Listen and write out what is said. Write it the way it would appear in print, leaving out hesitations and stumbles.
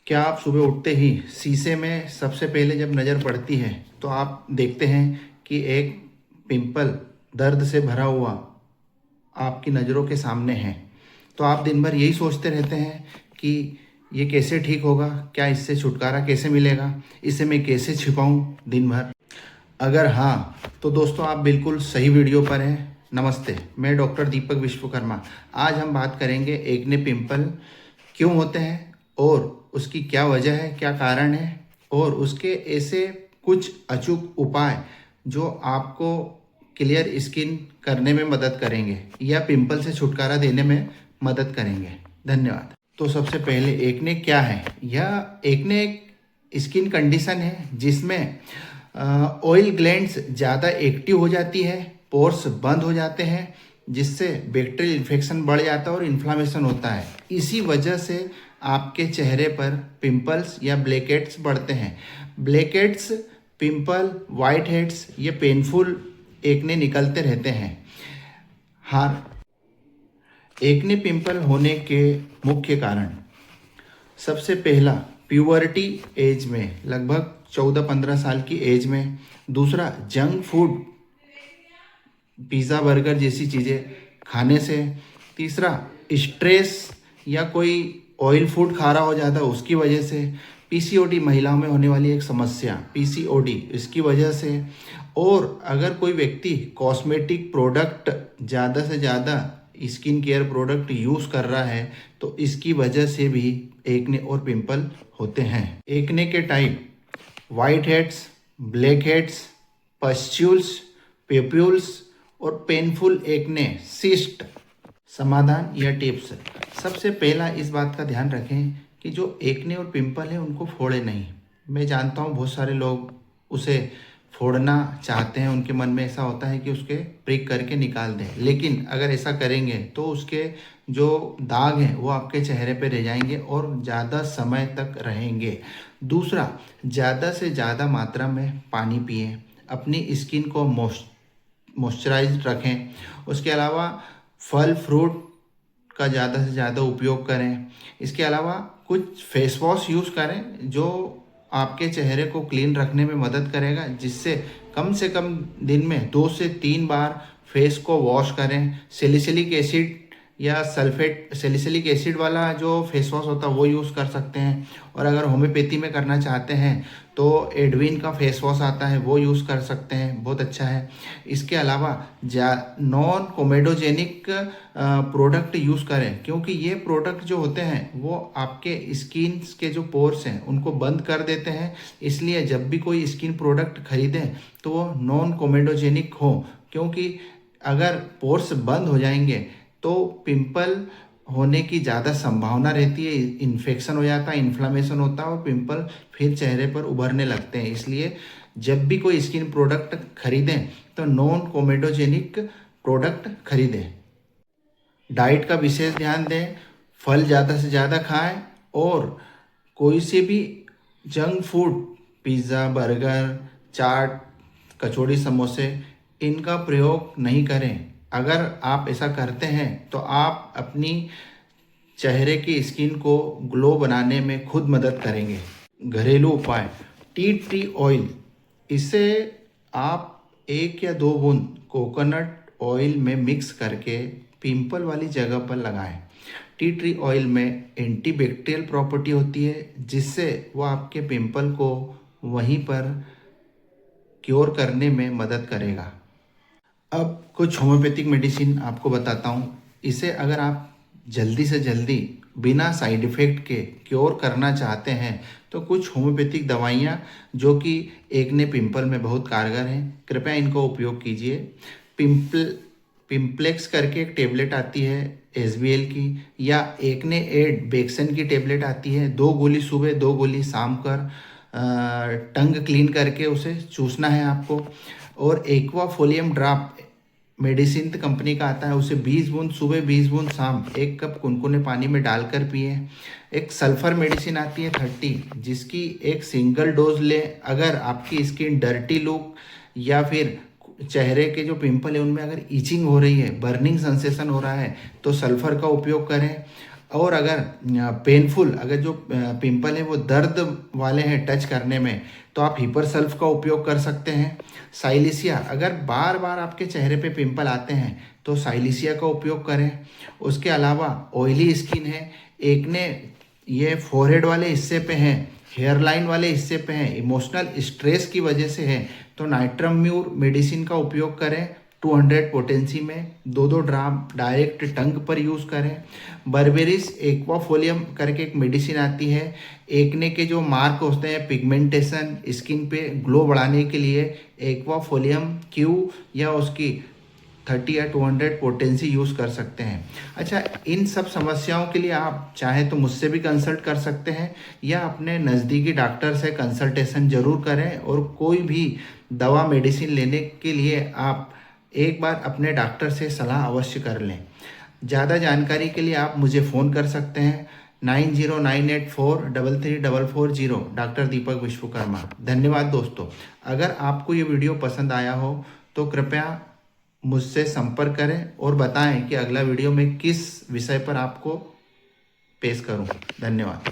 क्या आप सुबह उठते ही शीशे में सबसे पहले जब नज़र पड़ती है तो आप देखते हैं कि एक पिंपल दर्द से भरा हुआ आपकी नज़रों के सामने है। तो आप दिन भर यही सोचते रहते हैं कि ये कैसे ठीक होगा, क्या इससे छुटकारा कैसे मिलेगा, इसे मैं कैसे छिपाऊं दिन भर। अगर हाँ तो दोस्तों आप बिल्कुल सही वीडियो पर हैं। नमस्ते, मैं डॉक्टर दीपक विश्वकर्मा। आज हम बात करेंगे एक्ने पिंपल क्यों होते हैं और उसकी क्या वजह है, क्या कारण है, और उसके ऐसे कुछ अचूक उपाय जो आपको क्लियर स्किन करने में मदद करेंगे या पिंपल से छुटकारा देने में मदद करेंगे। धन्यवाद। तो सबसे पहले एक्ने क्या है? यह एक्ने एक स्किन कंडीशन है जिसमें ऑयल ग्लैंड्स ज़्यादा एक्टिव हो जाती है, पोर्स बंद हो जाते हैं, जिससे बैक्टीरियल इन्फेक्शन बढ़ जाता है और इन्फ्लामेशन होता है। इसी वजह से आपके चेहरे पर पिंपल्स या ब्लैक हेड्स बढ़ते हैं। Black heads, pimple, white heads, ये पेनफुल एक्ने निकलते रहते हैं। हाँ, एक्ने पिंपल होने के मुख्य कारण सबसे पहला प्यूबर्टी एज में, लगभग 14-15 साल की एज में। दूसरा जंक फूड, पिज़्ज़ा बर्गर जैसी चीज़ें खाने से। तीसरा स्ट्रेस या कोई ऑयल फूड खा रहा हो जाता है उसकी वजह से। पीसीओडी, महिलाओं में होने वाली एक समस्या पीसीओडी, इसकी वजह से। और अगर कोई व्यक्ति कॉस्मेटिक प्रोडक्ट ज़्यादा से ज़्यादा स्किन केयर प्रोडक्ट यूज़ कर रहा है तो इसकी वजह से भी एक्ने और पिंपल होते हैं। एक्ने के type: white heads, black heads, pustules, papules और पेनफुल एक्ने, सिस्ट। समाधान या टिप्स: सबसे पहला इस बात का ध्यान रखें कि जो एक्ने और पिंपल है उनको फोड़े नहीं। मैं जानता हूँ बहुत सारे लोग उसे फोड़ना चाहते हैं, उनके मन में ऐसा होता है कि उसके प्रिक करके निकाल दें, लेकिन अगर ऐसा करेंगे तो उसके जो दाग हैं वो आपके चेहरे पे रह जाएंगे और ज़्यादा समय तक रहेंगे। दूसरा, ज़्यादा से ज़्यादा मात्रा में पानी पिएं, अपनी स्किन को मॉइस्चराइज रखें। उसके अलावा फल फ्रूट का ज़्यादा से ज़्यादा उपयोग करें। इसके अलावा कुछ फेस वॉश यूज़ करें जो आपके चेहरे को क्लीन रखने में मदद करेगा, जिससे कम से कम दिन में 2 से 3 बार फेस को वॉश करें। सैलिसिलिक एसिड या सल्फेट, सैलिसिलिक एसिड वाला जो फेस वॉश होता है वो यूज़ कर सकते हैं। और अगर होम्योपैथी में करना चाहते हैं तो एडविन का फेस वॉश आता है वो यूज़ कर सकते हैं, बहुत अच्छा है। इसके अलावा नॉन कोमेडोजेनिक प्रोडक्ट यूज़ करें, क्योंकि ये प्रोडक्ट जो होते हैं वो आपके स्किन के जो पोर्स हैं उनको बंद कर देते हैं। इसलिए जब भी कोई स्किन प्रोडक्ट खरीदें तो वो नॉन कोमेडोजेनिक हो, क्योंकि अगर पोर्स बंद हो जाएंगे तो पिंपल होने की ज़्यादा संभावना रहती है, इन्फेक्शन हो जाता है, इन्फ्लामेशन होता है और पिंपल फिर चेहरे पर उभरने लगते हैं। इसलिए जब भी कोई स्किन प्रोडक्ट खरीदें तो नॉन कोमेडोजेनिक प्रोडक्ट खरीदें। डाइट का विशेष ध्यान दें, फल ज़्यादा से ज़्यादा खाएं और कोई से भी जंक फूड, पिज़्ज़ा, बर्गर, चाट, कचौड़ी, समोसे, इनका प्रयोग नहीं करें। अगर आप ऐसा करते हैं तो आप अपनी चेहरे की स्किन को ग्लो बनाने में खुद मदद करेंगे। घरेलू उपाय: टी ट्री ऑयल, इसे आप 1 या 2 बूंद कोकोनट ऑयल में मिक्स करके पिंपल वाली जगह पर लगाएं। टी ट्री ऑयल में एंटीबैक्टीरियल प्रॉपर्टी होती है, जिससे वो आपके पिंपल को वहीं पर क्योर करने में मदद करेगा। अब कुछ होम्योपैथिक मेडिसिन आपको बताता हूँ। इसे अगर आप जल्दी से जल्दी बिना साइड इफ़ेक्ट के क्योर करना चाहते हैं तो कुछ होम्योपैथिक दवाइयाँ जो कि एक्ने पिंपल में बहुत कारगर हैं, कृपया इनको उपयोग कीजिए। पिंपलेक्स करके एक टेबलेट आती है SBL की, या एक्ने एड बेक्सन की टेबलेट आती है। 2 गोली सुबह, 2 गोली शाम कर टंग क्लीन करके उसे चूसना है आपको। और एक्वाफोलियम ड्राप मेडिसिन कंपनी का आता है, उसे 20 बूंद सुबह, 20 बूंद शाम 1 कप कुनकुने पानी में डालकर पिए। एक सल्फर मेडिसिन आती है 30, जिसकी एक सिंगल डोज लें। अगर आपकी स्किन डर्टी लुक या फिर चेहरे के जो पिंपल है उनमें अगर ईचिंग हो रही है, बर्निंग सेंसेशन हो रहा है, तो सल्फर का उपयोग करें। और अगर पेनफुल, अगर जो पिंपल है वो दर्द वाले हैं टच करने में, तो आप हिपर सल्फ का उपयोग कर सकते हैं। साइलिसिया, अगर बार बार आपके चेहरे पे पिंपल आते हैं तो साइलिसिया का उपयोग करें। उसके अलावा ऑयली स्किन है, एकने ये फोरहेड वाले हिस्से पे हैं, हेयर लाइन वाले हिस्से पे हैं, इमोशनल स्ट्रेस की वजह से है, तो नाइट्रम्यूर मेडिसिन का उपयोग करें। 200 पोटेंसी में 2 ड्राम डायरेक्ट टंग पर यूज़ करें। बर्बेरिस एक्वाफोलियम करके एक मेडिसिन आती है, एकने के जो मार्क होते हैं पिगमेंटेशन स्किन पे ग्लो बढ़ाने के लिए एक्वाफोलियम क्यू या उसकी 30 या 200 पोटेंसी यूज़ कर सकते हैं। अच्छा, इन सब समस्याओं के लिए आप चाहे तो मुझसे भी कंसल्ट कर सकते हैं या अपने नज़दीकी डॉक्टर से कंसल्टेशन ज़रूर करें। और कोई भी दवा मेडिसिन लेने के लिए आप एक बार अपने डॉक्टर से सलाह अवश्य कर लें। ज़्यादा जानकारी के लिए आप मुझे फ़ोन कर सकते हैं 9098433440। डॉक्टर दीपक विश्वकर्मा। धन्यवाद दोस्तों। अगर आपको ये वीडियो पसंद आया हो तो कृपया मुझसे संपर्क करें और बताएं कि अगला वीडियो में किस विषय पर आपको पेश करूं। धन्यवाद।